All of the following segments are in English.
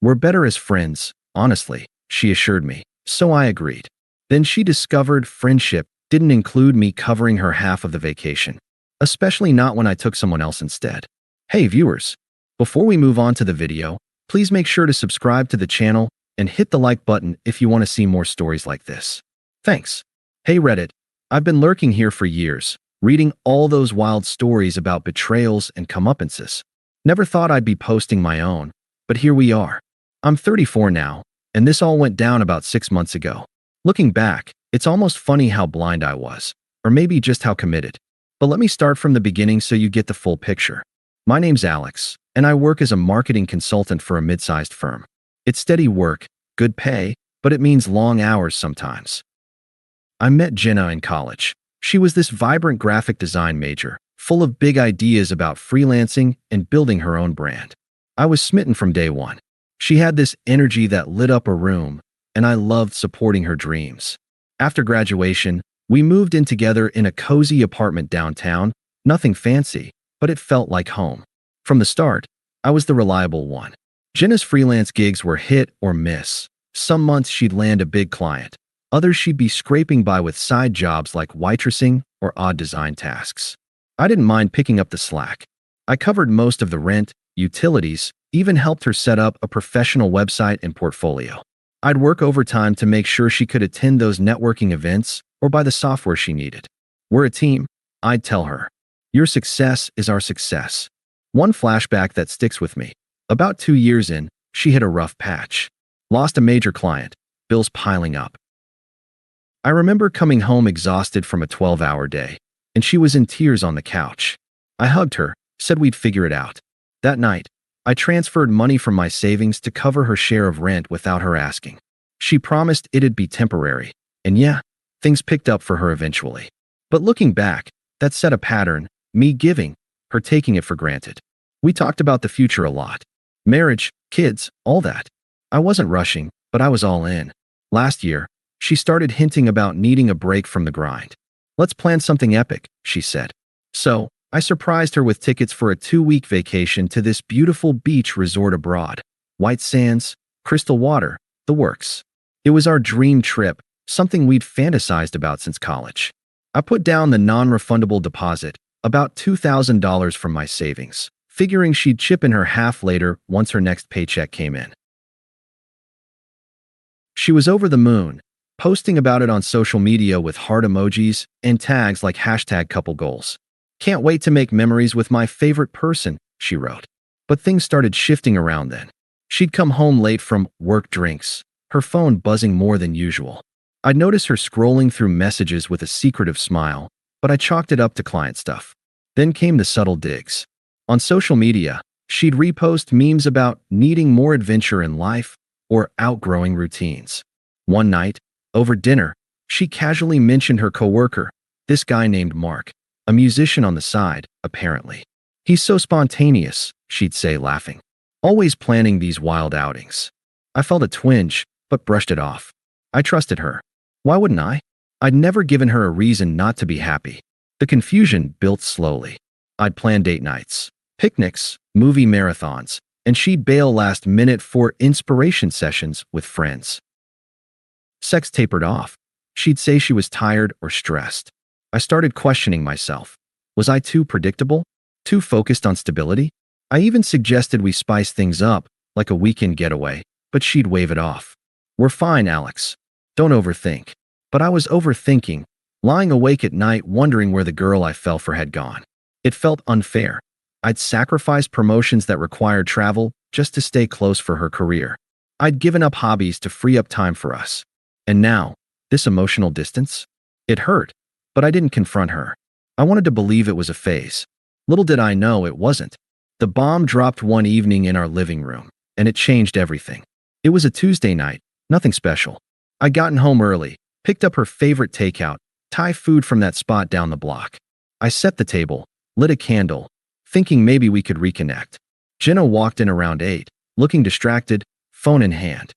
We're better as friends, honestly, she assured me, so I agreed. Then she discovered friendship didn't include me covering her half of the vacation, especially not when I took someone else instead. Hey viewers, before we move on to the video, please make sure to subscribe to the channel and hit the like button if you want to see more stories like this. Thanks. Hey Reddit, I've been lurking here for years, reading all those wild stories about betrayals and comeuppances. Never thought I'd be posting my own, but here we are. I'm 34 now, and this all went down about 6 months ago. Looking back, it's almost funny how blind I was, or maybe just how committed. But let me start from the beginning so you get the full picture. My name's Alex, and I work as a marketing consultant for a mid-sized firm. It's steady work, good pay, but it means long hours sometimes. I met Jenna in college. She was this vibrant graphic design major, full of big ideas about freelancing and building her own brand. I was smitten from day one. She had this energy that lit up a room, and I loved supporting her dreams. After graduation, we moved in together in a cozy apartment downtown, nothing fancy, but it felt like home. From the start, I was the reliable one. Jenna's freelance gigs were hit or miss. Some months she'd land a big client. Others she'd be scraping by with side jobs like waitressing or odd design tasks. I didn't mind picking up the slack. I covered most of the rent, utilities, even helped her set up a professional website and portfolio. I'd work overtime to make sure she could attend those networking events or buy the software she needed. We're a team, I'd tell her. Your success is our success. One flashback that sticks with me. About 2 years in, she hit a rough patch. Lost a major client, bills piling up. I remember coming home exhausted from a 12-hour day, and she was in tears on the couch. I hugged her, said we'd figure it out. That night, I transferred money from my savings to cover her share of rent without her asking. She promised it'd be temporary, and yeah, things picked up for her eventually. But looking back, that set a pattern, me giving, her taking it for granted. We talked about the future a lot. Marriage, kids, all that. I wasn't rushing, but I was all in. Last year, she started hinting about needing a break from the grind. Let's plan something epic, she said. So, I surprised her with tickets for a 2-week vacation to this beautiful beach resort abroad. White sands, crystal water, the works. It was our dream trip, something we'd fantasized about since college. I put down the non-refundable deposit, about $2,000 from my savings, figuring she'd chip in her half later once her next paycheck came in. She was over the moon, posting about it on social media with heart emojis and tags like #couplegoals. Can't wait to make memories with my favorite person, she wrote. But things started shifting around then. She'd come home late from work drinks, her phone buzzing more than usual. I'd notice her scrolling through messages with a secretive smile, but I chalked it up to client stuff. Then came the subtle digs. On social media, she'd repost memes about needing more adventure in life or outgrowing routines. One night, over dinner, she casually mentioned her coworker, this guy named Mark, a musician on the side, apparently. He's so spontaneous, she'd say, laughing. Always planning these wild outings. I felt a twinge, but brushed it off. I trusted her. Why wouldn't I? I'd never given her a reason not to be happy. The confusion built slowly. I'd plan date nights, picnics, movie marathons, and she'd bail last minute for inspiration sessions with friends. Sex tapered off. She'd say she was tired or stressed. I started questioning myself. Was I too predictable? Too focused on stability? I even suggested we spice things up, like a weekend getaway, but she'd wave it off. We're fine, Alex. Don't overthink. But I was overthinking, lying awake at night wondering where the girl I fell for had gone. It felt unfair. I'd sacrificed promotions that required travel just to stay close for her career. I'd given up hobbies to free up time for us. And now, this emotional distance? It hurt, but I didn't confront her. I wanted to believe it was a phase. Little did I know it wasn't. The bomb dropped one evening in our living room, and it changed everything. It was a Tuesday night, nothing special. I'd gotten home early, picked up her favorite takeout, Thai food from that spot down the block. I set the table, lit a candle, thinking maybe we could reconnect. Jenna walked in around 8, looking distracted, phone in hand.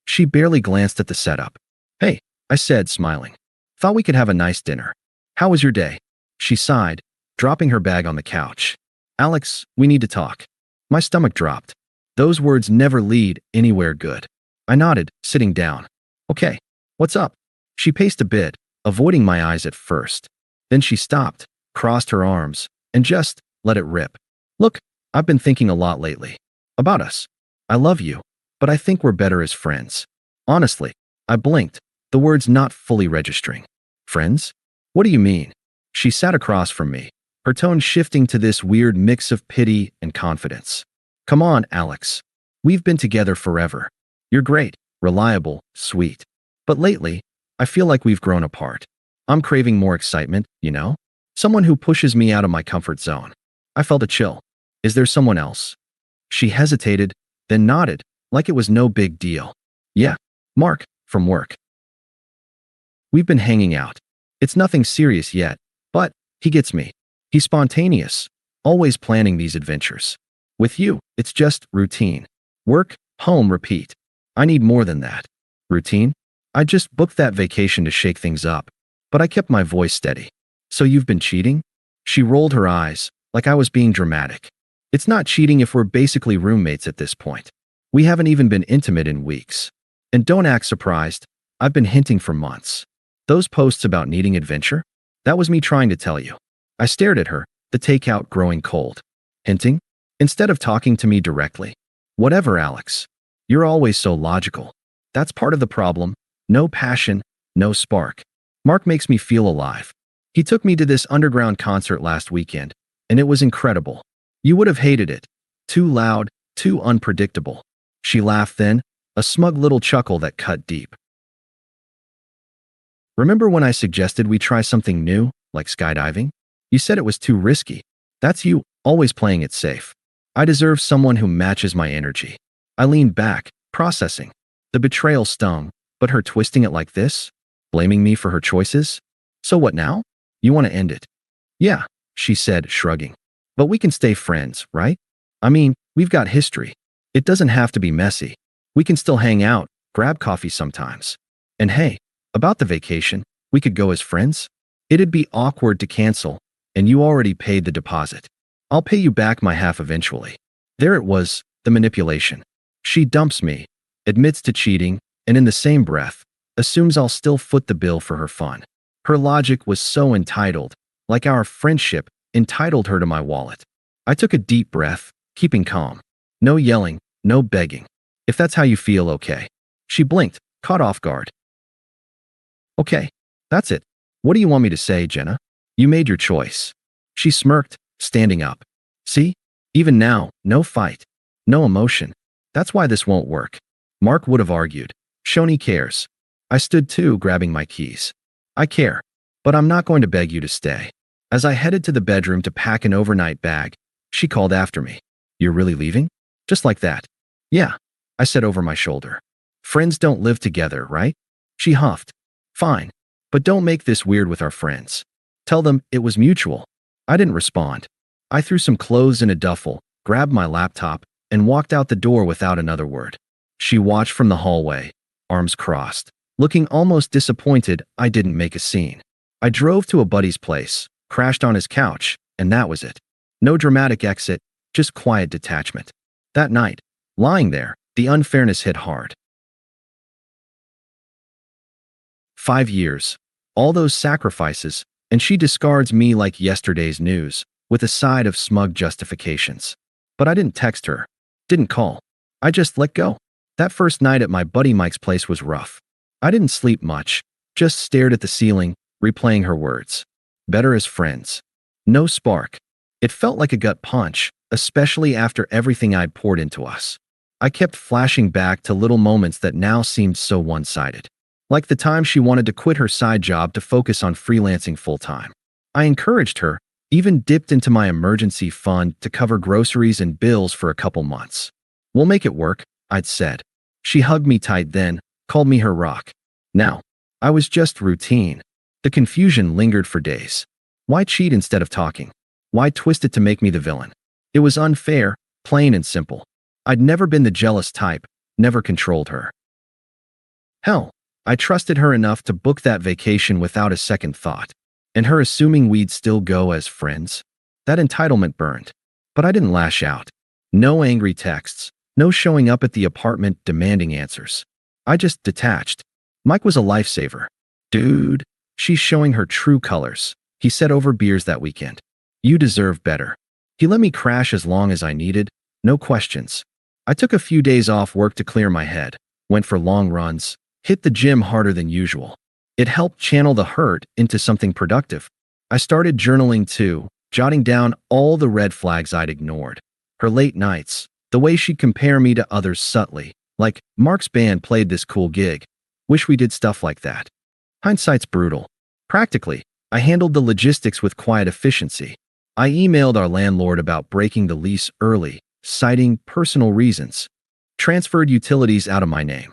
She barely glanced at the setup. Hey, I said, smiling. Thought we could have a nice dinner. How was your day? She sighed, dropping her bag on the couch. Alex, we need to talk. My stomach dropped. Those words never lead anywhere good. I nodded, sitting down. Okay, what's up? She paced a bit, avoiding my eyes at first. Then she stopped, crossed her arms, and just let it rip. Look, I've been thinking a lot lately. About us. I love you, but I think we're better as friends. Honestly, I blinked, the words not fully registering. Friends? What do you mean? She sat across from me, her tone shifting to this weird mix of pity and confidence. Come on, Alex. We've been together forever. You're great, reliable, sweet. But lately, I feel like we've grown apart. I'm craving more excitement, you know? Someone who pushes me out of my comfort zone. I felt a chill. Is there someone else? She hesitated, then nodded, like it was no big deal. Yeah, Mark, from work. We've been hanging out. It's nothing serious yet, but he gets me. He's spontaneous, always planning these adventures. With you, it's just routine. Work, home, repeat. I need more than that. Routine? I just booked that vacation to shake things up, but I kept my voice steady. So you've been cheating? She rolled her eyes, like I was being dramatic. It's not cheating if we're basically roommates at this point. We haven't even been intimate in weeks. And don't act surprised, I've been hinting for months. Those posts about needing adventure? That was me trying to tell you. I stared at her, the takeout growing cold. Hinting? Instead of talking to me directly. Whatever, Alex. You're always so logical. That's part of the problem. No passion, no spark. Mark makes me feel alive. He took me to this underground concert last weekend, and it was incredible. You would have hated it. Too loud, too unpredictable. She laughed then, a smug little chuckle that cut deep. Remember when I suggested we try something new, like skydiving? You said it was too risky. That's you, always playing it safe. I deserve someone who matches my energy. I leaned back, processing. The betrayal stung, but her twisting it like this? Blaming me for her choices? So what now? You want to end it? Yeah, she said, shrugging. But we can stay friends, right? I mean, we've got history. It doesn't have to be messy. We can still hang out, grab coffee sometimes. And hey, about the vacation, we could go as friends? It'd be awkward to cancel, and you already paid the deposit. I'll pay you back my half eventually. There it was, the manipulation. She dumps me, admits to cheating, and in the same breath, assumes I'll still foot the bill for her fun. Her logic was so entitled, like our friendship entitled her to my wallet. I took a deep breath, keeping calm. No yelling, no begging. If that's how you feel, okay. She blinked, caught off guard. Okay, that's it. What do you want me to say, Jenna? You made your choice. She smirked, standing up. See? Even now, no fight. No emotion. That's why this won't work. Mark would have argued. Shoni cares. I stood too, grabbing my keys. I care, but I'm not going to beg you to stay. As I headed to the bedroom to pack an overnight bag, she called after me. You're really leaving? Just like that. Yeah, I said over my shoulder. Friends don't live together, right? She huffed. Fine, but don't make this weird with our friends. Tell them it was mutual. I didn't respond. I threw some clothes in a duffel, grabbed my laptop, and walked out the door without another word. She watched from the hallway, arms crossed, looking almost disappointed I didn't make a scene. I drove to a buddy's place, crashed on his couch, and that was it. No dramatic exit, just quiet detachment. That night, lying there, the unfairness hit hard. 5 years. All those sacrifices, and she discards me like yesterday's news, with a side of smug justifications. But I didn't text her, didn't call. I just let go. That first night at my buddy Mike's place was rough. I didn't sleep much, just stared at the ceiling, replaying her words. Better as friends. No spark. It felt like a gut punch, especially after everything I'd poured into us. I kept flashing back to little moments that now seemed so one-sided. Like the time she wanted to quit her side job to focus on freelancing full-time. I encouraged her, even dipped into my emergency fund to cover groceries and bills for a couple months. We'll make it work, I'd said. She hugged me tight then, called me her rock. Now, I was just routine. The confusion lingered for days. Why cheat instead of talking? Why twist it to make me the villain? It was unfair, plain and simple. I'd never been the jealous type, never controlled her. Hell, I trusted her enough to book that vacation without a second thought. And her assuming we'd still go as friends? That entitlement burned. But I didn't lash out. No angry texts, No showing up at the apartment demanding answers. I just detached. Mike was a lifesaver. Dude, she's showing her true colors, he said over beers that weekend. You deserve better. He let me crash as long as I needed, no questions. I took a few days off work to clear my head, went for long runs, hit the gym harder than usual. It helped channel the hurt into something productive. I started journaling too, jotting down all the red flags I'd ignored. Her late nights, the way she'd compare me to others subtly, like, Mark's band played this cool gig. Wish we did stuff like that. Hindsight's brutal. Practically, I handled the logistics with quiet efficiency. I emailed our landlord about breaking the lease early, citing personal reasons. Transferred utilities out of my name.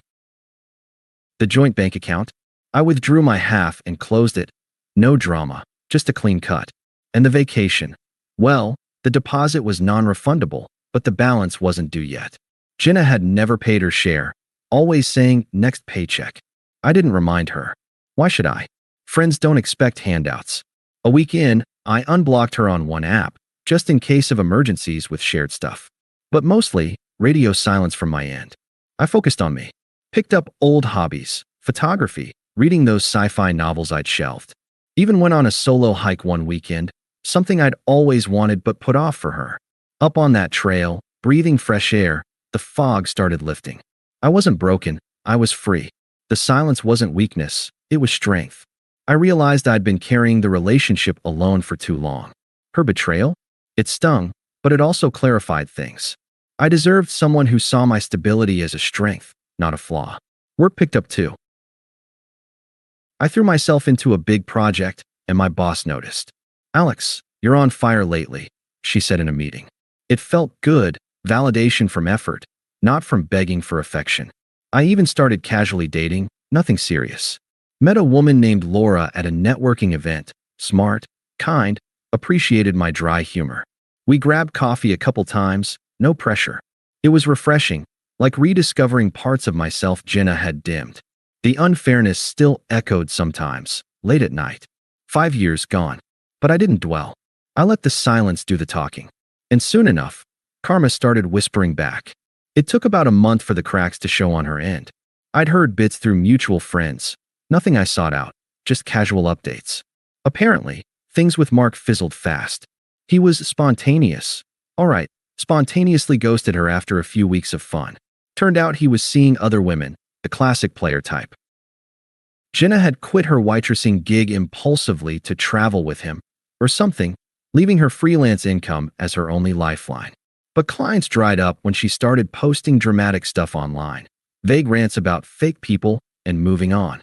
The joint bank account? I withdrew my half and closed it. No drama, just a clean cut. And the vacation? Well, the deposit was non-refundable, but the balance wasn't due yet. Jenna had never paid her share, always saying, next paycheck. I didn't remind her. Why should I? Friends don't expect handouts. A week in, I unblocked her on one app, just in case of emergencies with shared stuff. But mostly, radio silence from my end. I focused on me. Picked up old hobbies, photography, reading those sci-fi novels I'd shelved. Even went on a solo hike one weekend, something I'd always wanted but put off for her. Up on that trail, breathing fresh air, the fog started lifting. I wasn't broken, I was free. The silence wasn't weakness, it was strength. I realized I'd been carrying the relationship alone for too long. Her betrayal? It stung, but it also clarified things. I deserved someone who saw my stability as a strength, not a flaw. Work picked up too. I threw myself into a big project, and my boss noticed. Alex, you're on fire lately, she said in a meeting. It felt good, validation from effort, not from begging for affection. I even started casually dating, nothing serious. Met a woman named Laura at a networking event, smart, kind, appreciated my dry humor. We grabbed coffee a couple times, no pressure. It was refreshing, like rediscovering parts of myself Jenna had dimmed. The unfairness still echoed sometimes, late at night. 5 years gone. But I didn't dwell. I let the silence do the talking. And soon enough, karma started whispering back. It took about a month for the cracks to show on her end. I'd heard bits through mutual friends. Nothing I sought out, just casual updates. Apparently, things with Mark fizzled fast. He was spontaneous. All right, spontaneously ghosted her after a few weeks of fun. Turned out he was seeing other women, the classic player type. Jenna had quit her waitressing gig impulsively to travel with him, or something, leaving her freelance income as her only lifeline. But clients dried up when she started posting dramatic stuff online, vague rants about fake people, and moving on.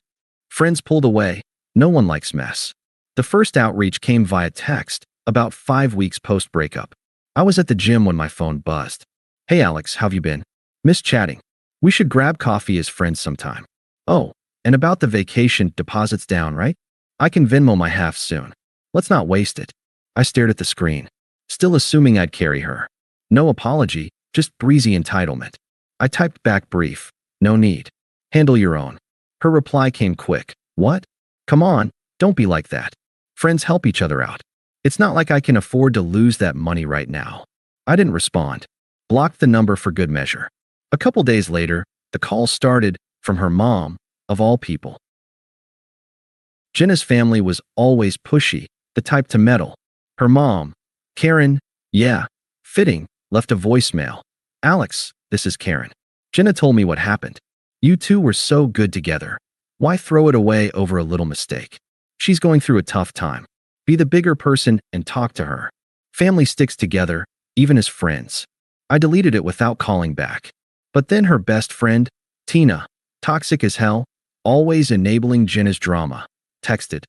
Friends pulled away. No one likes mess. The first outreach came via text, about 5 weeks post-breakup. I was at the gym when my phone buzzed. Hey Alex, how've you been? Miss chatting. We should grab coffee as friends sometime. Oh, and about the vacation, deposits down, right? I can Venmo my half soon. Let's not waste it. I stared at the screen, still assuming I'd carry her. No apology, just breezy entitlement. I typed back brief. No need. Handle your own. Her reply came quick. What? Come on, don't be like that. Friends help each other out. It's not like I can afford to lose that money right now. I didn't respond. Blocked the number for good measure. A couple days later, the call started from her mom, of all people. Jenna's family was always pushy, the type to meddle. Her mom, Karen, yeah, fitting, left a voicemail. Alex, this is Karen. Jenna told me what happened. You two were so good together. Why throw it away over a little mistake? She's going through a tough time. Be the bigger person and talk to her. Family sticks together, even as friends. I deleted it without calling back. But then her best friend, Tina, toxic as hell, always enabling Jenna's drama, texted,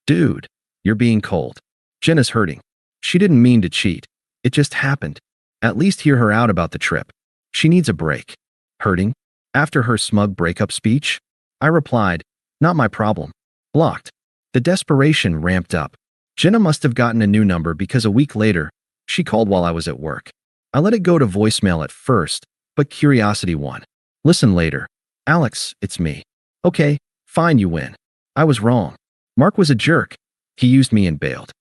Dude, you're being cold. Jenna's hurting. She didn't mean to cheat. It just happened. At least hear her out about the trip. She needs a break. Hurting? After her smug breakup speech? I replied, Not my problem. Blocked. The desperation ramped up. Jenna must have gotten a new number because a week later, she called while I was at work. I let it go to voicemail at first, but curiosity won. Listen later. Alex, it's me. Okay, fine, you win. I was wrong. Mark was a jerk. He used me and bailed.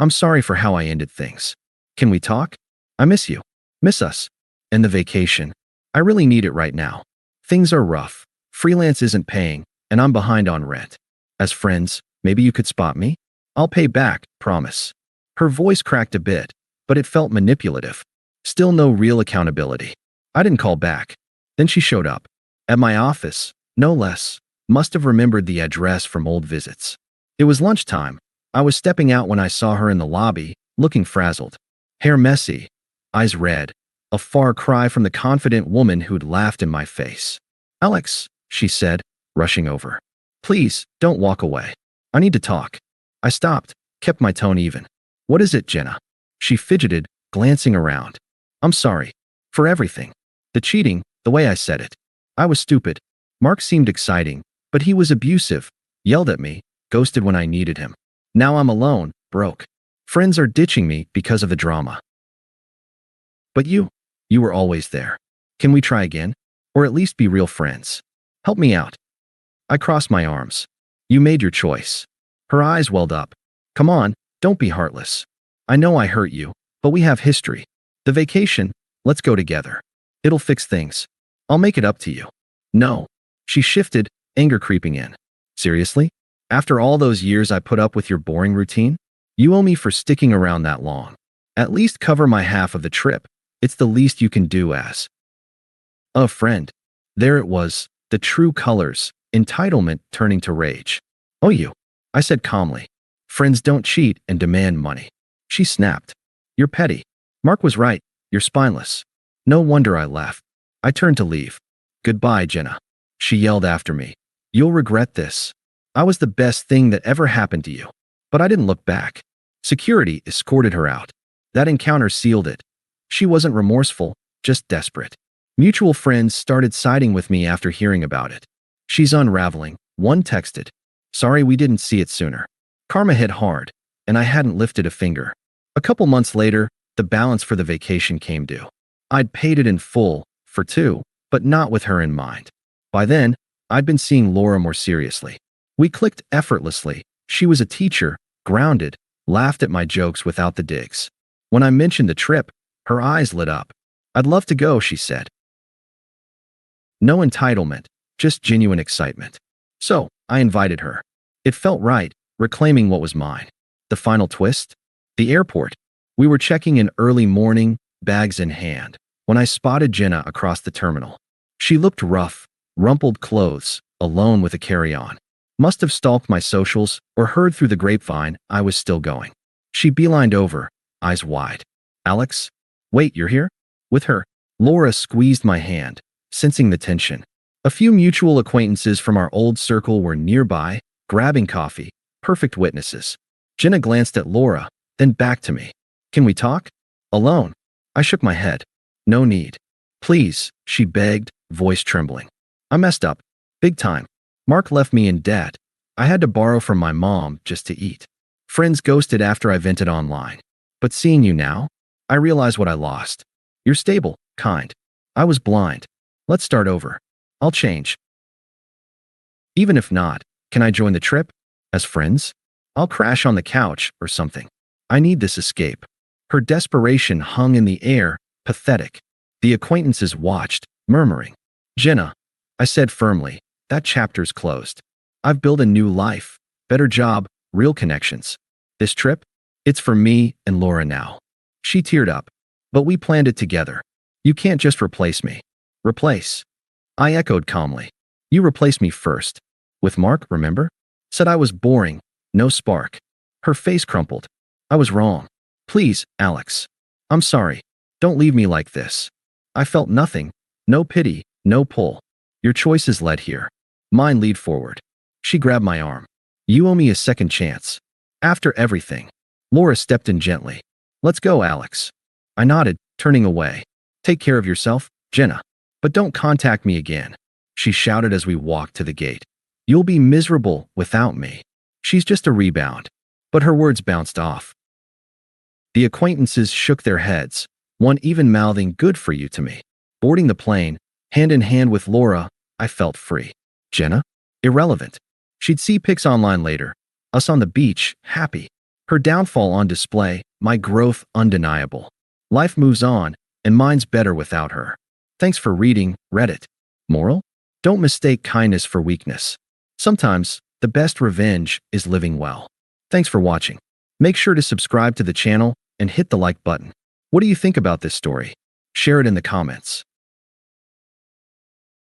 I'm sorry for how I ended things. Can we talk? I miss you. Miss us. And the vacation. I really need it right now. Things are rough. Freelance isn't paying, and I'm behind on rent. As friends, maybe you could spot me? I'll pay back, promise. Her voice cracked a bit, but it felt manipulative. Still no real accountability. I didn't call back. Then she showed up. At my office, no less. Must have remembered the address from old visits. It was lunchtime. I was stepping out when I saw her in the lobby, looking frazzled. Hair messy, eyes red, a far cry from the confident woman who'd laughed in my face. "Alex," she said, rushing over. "Please, don't walk away. I need to talk." I stopped, kept my tone even. "What is it, Jenna?" She fidgeted, glancing around. "I'm sorry. For everything. The cheating, the way I said it. I was stupid. Mark seemed exciting, but he was abusive, yelled at me, ghosted when I needed him. Now I'm alone, broke. Friends are ditching me because of the drama. But you were always there. Can we try again? Or at least be real friends? Help me out." I crossed my arms. "You made your choice." Her eyes welled up. "Come on, don't be heartless. I know I hurt you, but we have history. The vacation, let's go together. It'll fix things. I'll make it up to you." "No." She shifted, anger creeping in. "Seriously? After all those years I put up with your boring routine? You owe me for sticking around that long. At least cover my half of the trip. It's the least you can do as a friend." There it was, the true colors, entitlement turning to rage. "Oh, you," I said calmly. "Friends don't cheat and demand money." She snapped. "You're petty. Mark was right. You're spineless." No wonder I left. I turned to leave. "Goodbye, Jenna." She yelled after me. "You'll regret this. I was the best thing that ever happened to you." But I didn't look back. Security escorted her out. That encounter sealed it. She wasn't remorseful, just desperate. Mutual friends started siding with me after hearing about it. "She's unraveling," one texted. "Sorry we didn't see it sooner." Karma hit hard, and I hadn't lifted a finger. A couple months later, the balance for the vacation came due. I'd paid it in full, for two, but not with her in mind. By then, I'd been seeing Laura more seriously. We clicked effortlessly. She was a teacher, grounded, laughed at my jokes without the digs. When I mentioned the trip, her eyes lit up. "I'd love to go," she said. No entitlement, just genuine excitement. So, I invited her. It felt right, reclaiming what was mine. The final twist? The airport. We were checking in early morning, bags in hand, when I spotted Jenna across the terminal. She looked rough, rumpled clothes, alone with a carry-on. Must have stalked my socials or heard through the grapevine I was still going. She beelined over, eyes wide. "Alex? Wait, you're here?" With her, Laura squeezed my hand, sensing the tension. A few mutual acquaintances from our old circle were nearby, grabbing coffee, perfect witnesses. Jenna glanced at Laura, then back to me. "Can we talk? Alone?" I shook my head. "No need." "Please," she begged, voice trembling. "I messed up. Big time. Mark left me in debt. I had to borrow from my mom just to eat. Friends ghosted after I vented online. But seeing you now, I realize what I lost. You're stable, kind. I was blind. Let's start over. I'll change. Even if not, can I join the trip? As friends? I'll crash on the couch or something. I need this escape." Her desperation hung in the air, pathetic. The acquaintances watched, murmuring. "Jenna," I said firmly, "that chapter's closed. I've built a new life, better job, real connections. This trip? It's for me and Laura now." She teared up. "But we planned it together. You can't just replace me." "Replace?" I echoed calmly. "You replaced me first. With Mark, remember? Said I was boring, no spark." Her face crumpled. "I was wrong. Please, Alex. I'm sorry. Don't leave me like this." I felt nothing. No pity, no pull. "Your choices led here. Mine lead forward." She grabbed my arm. "You owe me a second chance. After everything." Laura stepped in gently. "Let's go, Alex." I nodded, turning away. "Take care of yourself, Jenna. But don't contact me again," she shouted as we walked to the gate. "You'll be miserable without me. She's just a rebound." But her words bounced off. The acquaintances shook their heads, one even mouthing "good for you" to me. Boarding the plane, hand in hand with Laura, I felt free. Jenna? Irrelevant. She'd see pics online later. Us on the beach, happy. Her downfall on display, my growth undeniable. Life moves on, and mine's better without her. Thanks for reading, Reddit. Moral? Don't mistake kindness for weakness. Sometimes, the best revenge is living well. Thanks for watching. Make sure to subscribe to the channel and hit the like button. What do you think about this story? Share it in the comments.